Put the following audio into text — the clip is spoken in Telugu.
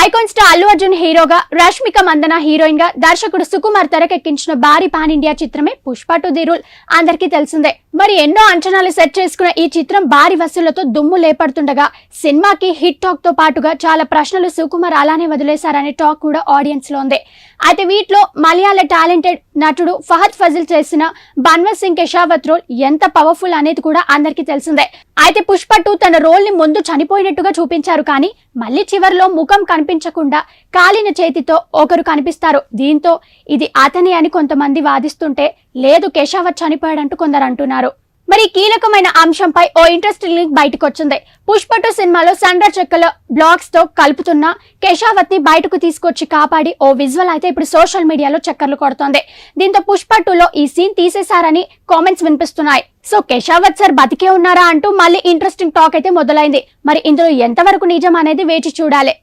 ఐకాన్ స్టార్ అల్లు అర్జున్ హీరోగా, రష్మిక మందన హీరోయిన్ గా దర్శకుడు సుకుమార్ తెరకెక్కించిన భారీ పాన్ ఇండియా చిత్రమే పుష్ప 2 ది రూల్ అందరికీ తెలిసిందే. మరి ఎన్నో అంచనాలు సెట్ చేసుకున్న ఈ చిత్రం భారీ వసూళ్లతో దుమ్ము లేపడుతుండగా సినిమాకి హిట్ టాక్ తో పాటుగా చాలా ప్రశ్నలు సుకుమార్ అలానే వదిలేశారనే టాక్ కూడా ఆడియన్స్ లో ఉంది. అయితే వీటిలో మలయాళ టాలెంటెడ్ నటుడు ఫహద్ ఫజిల్ చేసిన బన్వర్ సింగ్ కెషావత్ రోల్ ఎంత పవర్ఫుల్ అనేది కూడా అందరికీ తెలిసిందే. అయితే పుష్ప 2 తన రోల్ ని ముందు చనిపోయినట్టుగా చూపించారు, కానీ మళ్ళీ చివరిలో ముఖం కనిపించకుండా కాలిన చేతితో ఒకరు కనిపిస్తారు. దీంతో ఇది అతనే అని కొంతమంది వాదిస్తుంటే, లేదు కెషావత్ చనిపోయాడంటూ కొందరు అంటున్నారు. మరి కీలకమైన అంశంపై ఓ ఇంట్రెస్టింగ్ లింక్ బయటకు వచ్చింది. పుష్ప 2 సినిమాలో సండర్ చెక్కల బ్లాక్స్ తో కలుపుతున్న కెషావత్ ని బయటకు తీసుకొచ్చి కాపాడి ఓ విజువల్ అయితే ఇప్పుడు సోషల్ మీడియాలో చక్కర్లు కొడుతోంది. దీంతో పుష్ప 2లో ఈ సీన్ తీసేశారని కామెంట్స్ వినిపిస్తున్నాయి. సో కెషావత్ సార్ బతికే ఉన్నారా అంటూ మళ్ళీ ఇంట్రెస్టింగ్ టాక్ అయితే మొదలైంది. మరి ఇందులో ఎంతవరకు నిజం అనేది వేచి చూడాలి.